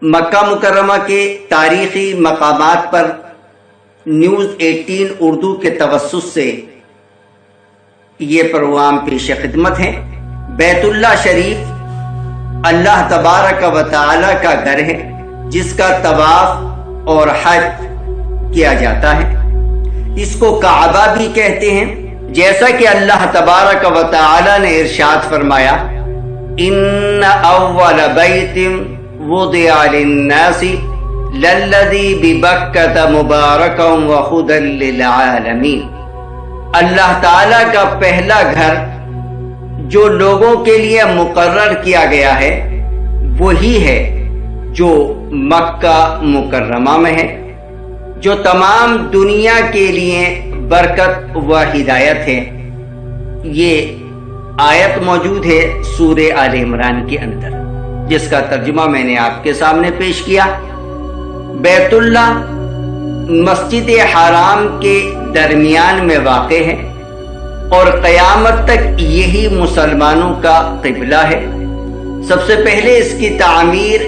مکہ مکرمہ کے تاریخی مقامات پر نیوز 18 اردو کے توسط سے یہ پروگرام پیش خدمت ہے۔ بیت اللہ شریف اللہ تبارک و تعالی کا گھر ہے جس کا طواف اور حج کیا جاتا ہے۔ اس کو کعبہ بھی کہتے ہیں، جیسا کہ اللہ تبارک و تعالی نے ارشاد فرمایا، ان اول بیت وضع للناس للذی ببکۃ مبارکا وہدی للعالمین۔ اللہ تعالی کا پہلا گھر جو لوگوں کے لیے مقرر کیا گیا ہے وہی ہے جو مکہ مکرمہ میں ہے، جو تمام دنیا کے لیے برکت و ہدایت ہے۔ یہ آیت موجود ہے سورہ آل عمران کے اندر، جس کا ترجمہ میں نے آپ کے سامنے پیش کیا۔ بیت اللہ مسجد حرام کے درمیان میں واقع ہے اور قیامت تک یہی مسلمانوں کا قبلہ ہے۔ سب سے پہلے اس کی تعمیر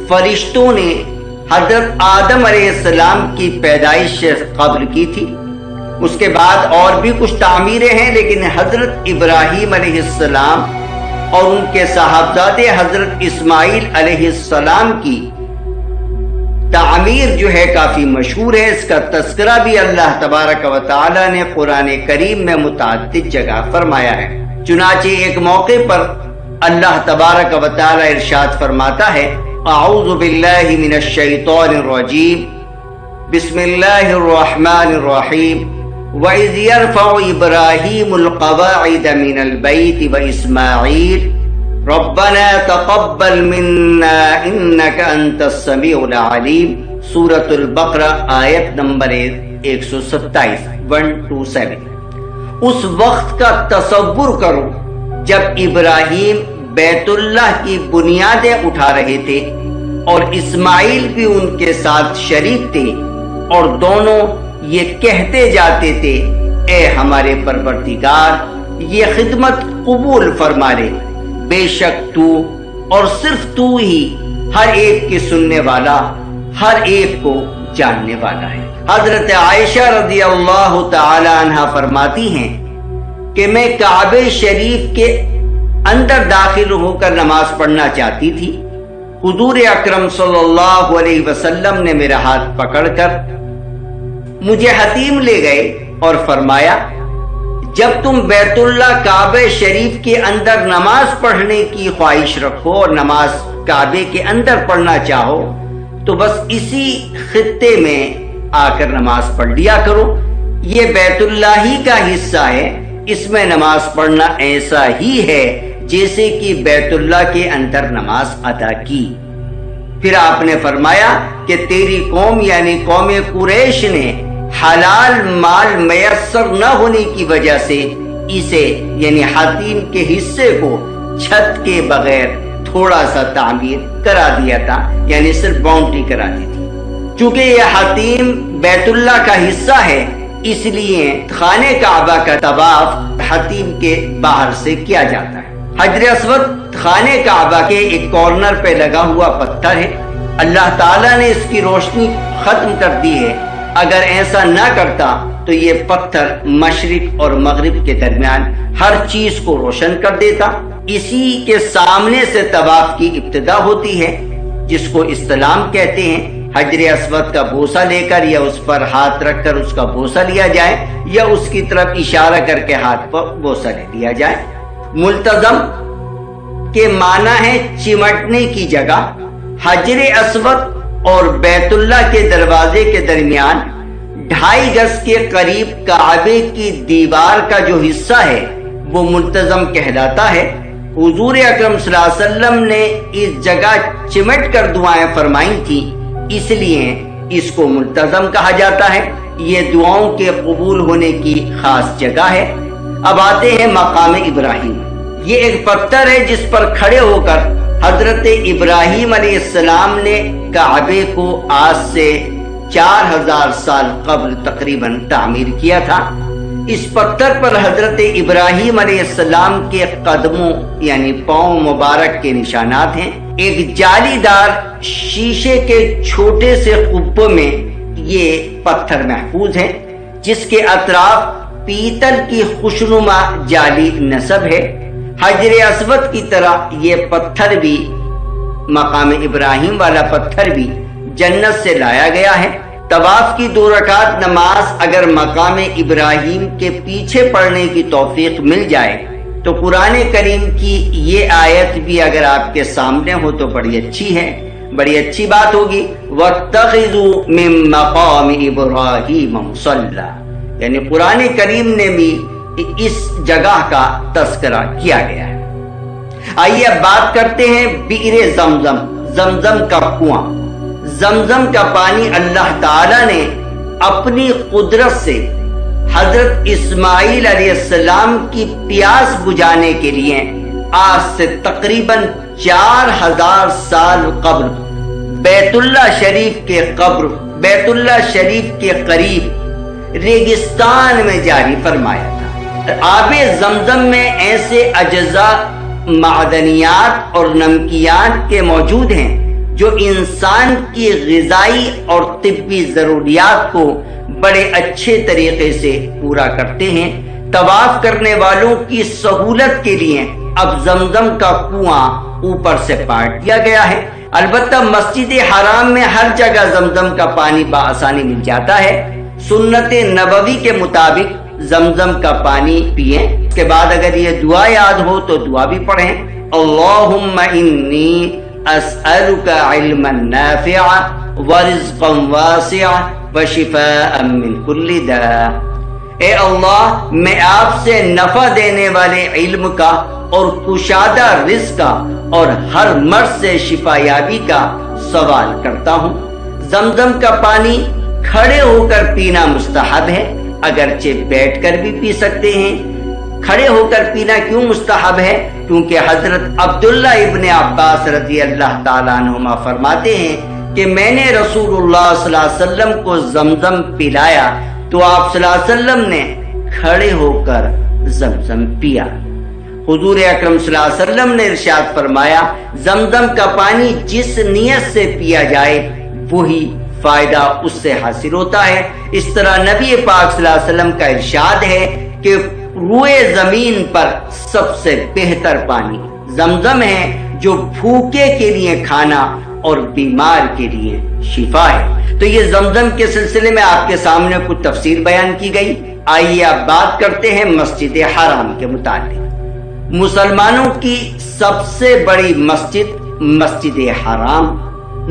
فرشتوں نے حضرت آدم علیہ السلام کی پیدائش سے قبل کی تھی۔ اس کے بعد اور بھی کچھ تعمیریں ہیں، لیکن حضرت ابراہیم علیہ السلام اور ان کے صاحبزادے حضرت اسماعیل علیہ السلام کی تعمیر جو ہے کافی مشہور ہے۔ اس کا تذکرہ بھی اللہ تبارک و تعالی نے قرآن کریم میں متعدد جگہ فرمایا ہے۔ چنانچہ ایک موقع پر اللہ تبارک و تعالی ارشاد فرماتا ہے، اعوذ باللہ من الشیطان الرجیم، بسم اللہ الرحمن الرحیم، وَإِذْ يَرْفَعُ إِبْرَاهِيمُ الْقَوَاعِدَ مِنَ الْبَيْتِ وَإِسْمَاعِيلُ رَبَّنَا تَقَبَّلْ مِنَّا إِنَّكَ أَنْتَ السَّمِيعُ الْعَلِيمُ۔ سورۃ البقرہ آیت نمبر 127 127۔ اس وقت کا تصور کرو جب ابراہیم بیت اللہ کی بنیادیں اٹھا رہے تھے اور اسماعیل بھی ان کے ساتھ شریک تھے، اور دونوں یہ کہتے جاتے تھے، اے ہمارے پروردگار یہ خدمت قبول فرما لے، بے شک تو اور صرف تو ہی ہر ایک کی سننے والا، ہر ایک کو جاننے والا ہے۔ حضرت عائشہ رضی اللہ تعالی عنہ فرماتی ہیں کہ میں کعبہ شریف کے اندر داخل ہو کر نماز پڑھنا چاہتی تھی۔ حضور اکرم صلی اللہ علیہ وسلم نے میرا ہاتھ پکڑ کر مجھے حتیم لے گئے اور فرمایا، جب تم بیت اللہ کعبہ شریف کے اندر نماز پڑھنے کی خواہش رکھو اور نماز کعبے کے اندر پڑھنا چاہو تو بس اسی خطے میں آ کر نماز پڑھ لیا کرو، یہ بیت اللہ ہی کا حصہ ہے، اس میں نماز پڑھنا ایسا ہی ہے جیسے کہ بیت اللہ کے اندر نماز ادا کی۔ پھر آپ نے فرمایا کہ تیری قوم یعنی قوم قریش نے حلال مال میسر نہ ہونے کی وجہ سے اسے یعنی حتیم کے حصے کو چھت کے بغیر تھوڑا سا تعمیر کرا دیا تھا، یعنی صرف باؤنڈری کرا دی تھی۔ چونکہ یہ حتیم بیت اللہ کا حصہ ہے، اس لیے خانہ کعبہ کا طواف حتیم کے باہر سے کیا جاتا ہے۔ حجر اسود خانہ کعبہ کے ایک کارنر پہ لگا ہوا پتھر ہے۔ اللہ تعالیٰ نے اس کی روشنی ختم کر دی ہے، اگر ایسا نہ کرتا تو یہ پتھر مشرق اور مغرب کے درمیان ہر چیز کو روشن کر دیتا۔ اسی کے سامنے سے طواف کی ابتدا ہوتی ہے، جس کو استلام کہتے ہیں۔ حجر اسود کا بوسہ لے کر یا اس پر ہاتھ رکھ کر اس کا بوسہ لیا جائے، یا اس کی طرف اشارہ کر کے ہاتھ پر بوسہ لے لیا جائے۔ ملتزم کے معنی ہے چمٹنے کی جگہ۔ حجر اسود اور بیت اللہ کے دروازے کے درمیان 2.5 گز کے قریب کعبے کی دیوار کا جو حصہ ہے وہ ملتزم کہلاتا ہے۔ حضور اکرم صلی اللہ علیہ وسلم نے اس جگہ چمٹ کر دعائیں فرمائی تھیں، اس لیے اس کو ملتزم کہا جاتا ہے۔ یہ دعاؤں کے قبول ہونے کی خاص جگہ ہے۔ اب آتے ہیں مقام ابراہیم۔ یہ ایک پتھر ہے جس پر کھڑے ہو کر حضرت ابراہیم علیہ السلام نے کعبے کو آج سے 4000 سال قبل تقریباً تعمیر کیا تھا۔ اس پتھر پر حضرت ابراہیم علیہ السلام کے قدموں یعنی پاؤں مبارک کے نشانات ہیں۔ ایک جالی دار شیشے کے چھوٹے سے قبے میں یہ پتھر محفوظ ہے، جس کے اطراف پیتل کی خوشنما جالی نصب ہے۔ حجر اسود کی طرح یہ پتھر بھی، مقام ابراہیم والا پتھر بھی جنت سے لایا گیا ہے۔ طواف کی 2 رکعت نماز اگر مقام ابراہیم کے پیچھے پڑھنے کی توفیق مل جائے تو قرآن کریم کی یہ آیت بھی اگر آپ کے سامنے ہو تو بڑی اچھی ہے، بڑی اچھی بات ہوگی۔ وَاتَّخِذُوا مِن مَّقَامِ إِبْرَاهِيمَ مُصَلًّى، یعنی قرآن کریم نے بھی اس جگہ کا تذکرہ کیا گیا ہے۔ آئیے اب بات کرتے ہیں بئر زمزم، زمزم کا کنواں۔ زمزم کا پانی اللہ تعالی نے اپنی قدرت سے حضرت اسماعیل علیہ السلام کی پیاس بجھانے کے لیے آج سے تقریباً 4000 سال قبل بیت اللہ شریف کے قریب ریگستان میں جاری فرمایا تھا۔ آب زمزم میں ایسے اجزاء، معدنیات اور نمکیات کے موجود ہیں جو انسان کی غذائی اور طبی ضروریات کو بڑے اچھے طریقے سے پورا کرتے ہیں۔ طواف کرنے والوں کی سہولت کے لیے اب زمزم کا کنواں اوپر سے پاٹ دیا گیا ہے۔ البتہ مسجد حرام میں ہر جگہ زمزم کا پانی بآسانی مل جاتا ہے۔ سنت نبوی کے مطابق زمزم کا پانی پئیں، اس کے بعد اگر یہ دعا یاد ہو تو دعا بھی پڑھیں۔ اللہم انی اسألک علما نافعا ورزقا واسعا وشفاء من کل داء۔ اے اللہ، میں آپ سے نفع دینے والے علم کا اور کشادہ رزق کا اور ہر مرض سے شفا یابی کا سوال کرتا ہوں۔ زمزم کا پانی کھڑے ہو کر پینا مستحب ہے، اگرچہ بیٹھ کر بھی پی سکتے ہیں۔ کھڑے ہو کر پینا کیوں مستحب ہے؟ کیونکہ حضرت عبداللہ ابن عباس رضی اللہ تعالیٰ عنہما فرماتے ہیں کہ میں نے رسول اللہ صلی اللہ علیہ وسلم کو زمزم پلایا تو آپ صلی اللہ علیہ وسلم نے کھڑے ہو کر زمزم پیا۔ حضور اکرم صلی اللہ علیہ وسلم نے ارشاد فرمایا، زمزم کا پانی جس نیت سے پیا جائے وہی فائدہ اس سے حاصل ہوتا ہے۔ اس طرح نبی پاک صلی اللہ علیہ وسلم کا ارشاد ہے کہ روئے زمین پر سب سے بہتر پانی زمزم ہے، جو بھوکے کے لیے کھانا اور بیمار کے لیے شفا ہے۔ تو یہ زمزم کے سلسلے میں آپ کے سامنے کچھ تفسیر بیان کی گئی۔ آئیے اب بات کرتے ہیں مسجد حرام کے متعلق۔ مسلمانوں کی سب سے بڑی مسجد مسجد حرام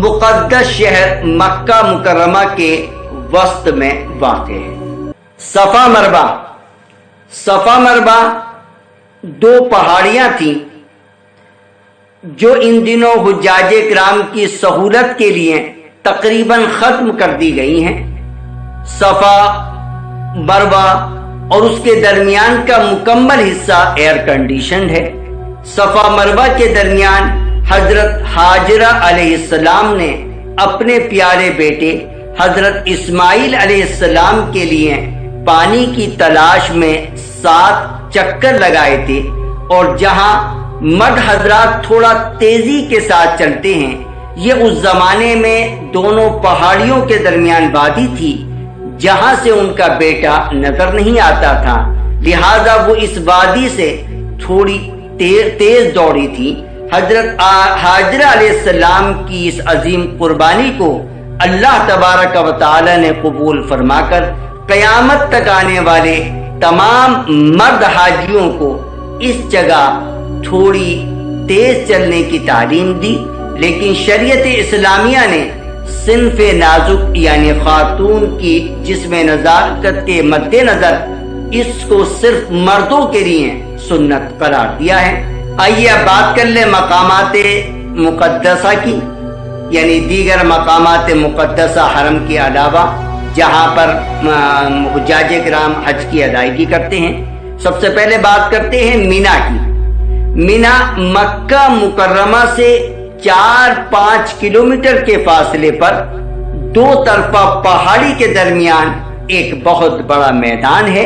مقدس شہر مکہ مکرمہ کے وسط میں واقع ہے۔ صفا مربع 2 پہاڑیاں تھیں جو ان دنوں حجاج کرام کی سہولت کے لیے تقریباً ختم کر دی گئی ہیں۔ صفا مربع اور اس کے درمیان کا مکمل حصہ ایئر کنڈیشنڈ ہے۔ صفا مربع کے درمیان حضرت حاجرہ علیہ السلام نے اپنے پیارے بیٹے حضرت اسماعیل علیہ السلام کے لیے پانی کی تلاش میں 7 چکر لگائے تھے، اور جہاں مرد حضرات تھوڑا تیزی کے ساتھ چلتے ہیں، یہ اس زمانے میں دونوں پہاڑیوں کے درمیان وادی تھی جہاں سے ان کا بیٹا نظر نہیں آتا تھا، لہذا وہ اس وادی سے تھوڑی تیز دوڑی تھی۔ حضرت حاجرہ علیہ السلام کی اس عظیم قربانی کو اللہ تبارک و تعالی نے قبول فرما کر قیامت تک آنے والے تمام مرد حاجیوں کو اس جگہ تھوڑی تیز چلنے کی تعلیم دی، لیکن شریعت اسلامیہ نے صنف نازک یعنی خاتون کی جسم نزاکت کے مد نظر اس کو صرف مردوں کے لیے سنت قرار دیا ہے۔ آئیے اب بات کر لیں مقامات مقدسہ کی، یعنی دیگر مقامات مقدسہ حرم کے علاوہ جہاں پر حجاج کرام حج کی ادائیگی کرتے ہیں۔ سب سے پہلے بات کرتے ہیں مینا کی۔ مینا مکہ مکرمہ سے 4-5 کلومیٹر کے فاصلے پر 2 طرفہ پہاڑی کے درمیان ایک بہت بڑا میدان ہے۔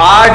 8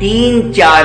3-4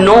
9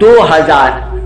2000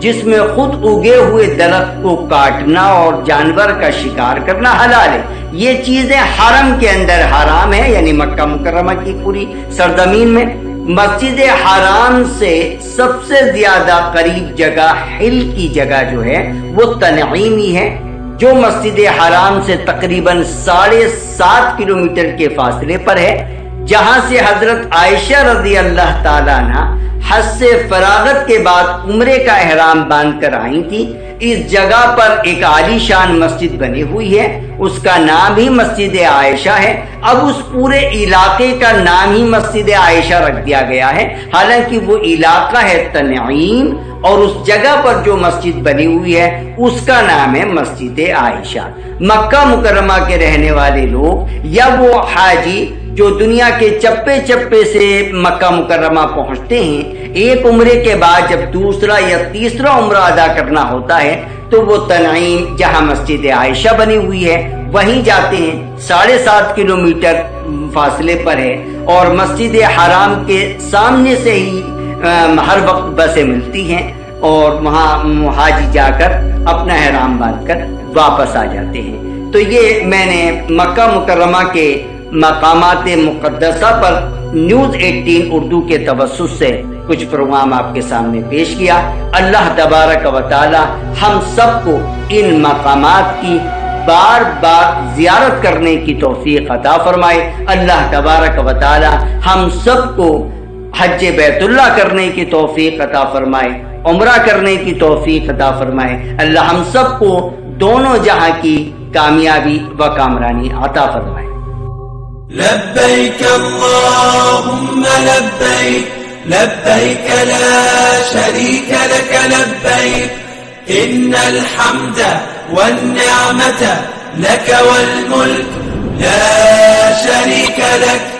جس میں خود اگے ہوئے درخت کو کاٹنا اور جانور کا شکار کرنا حلال ہے۔ یہ چیزیں حرم کے اندر حرام ہے، یعنی مکہ مکرمہ کی پوری سرزمین میں۔ مسجد حرام سے سب سے زیادہ قریب جگہ حل کی جگہ جو ہے وہ تنعیمی ہے، جو مسجد حرام سے تقریباً 7.5 کلومیٹر کے فاصلے پر ہے، جہاں سے حضرت عائشہ رضی اللہ تعالیٰ عنہ حج سے فراغت کے بعد عمرے کا احرام باندھ کر آئی تھی۔ اس جگہ پر ایک عالی شان مسجد بنی ہوئی ہے، اس کا نام ہی مسجد عائشہ ہے۔ اب اس پورے علاقے کا نام ہی مسجد عائشہ رکھ دیا گیا ہے، حالانکہ وہ علاقہ ہے تنعیم، اور اس جگہ پر جو مسجد بنی ہوئی ہے اس کا نام ہے مسجد عائشہ۔ مکہ مکرمہ کے رہنے والے لوگ یا وہ حاجی جو دنیا کے چپے چپے سے مکہ مکرمہ پہنچتے ہیں، ایک عمرے کے بعد جب دوسرا یا تیسرا عمرہ ادا کرنا ہوتا ہے تو وہ تنعیم جہاں مسجد عائشہ بنی ہوئی ہے وہیں جاتے ہیں۔ 7.5 کلومیٹر فاصلے پر ہے، اور مسجد حرام کے سامنے سے ہی ہر وقت بسیں ملتی ہیں، اور وہاں حاجی جا کر اپنا احرام باندھ کر واپس آ جاتے ہیں۔ تو یہ میں نے مکہ مکرمہ کے مقامات مقدسہ پر نیوز 18 اردو کے توسط سے کچھ پروگرام آپ کے سامنے پیش کیا۔ اللہ تبارک و تعالی ہم سب کو ان مقامات کی بار بار زیارت کرنے کی توفیق عطا فرمائے۔ اللہ تبارک و تعالی ہم سب کو حج بیت اللہ کرنے کی توفیق عطا فرمائے، عمرہ کرنے کی توفیق عطا فرمائے۔ اللہ ہم سب کو دونوں جہاں کی کامیابی و کامرانی عطا فرمائے۔ لبيك اللهم لبيك لبيك لا شريك لك لبيك إن الحمد والنعمة لك والملك لا شريك لك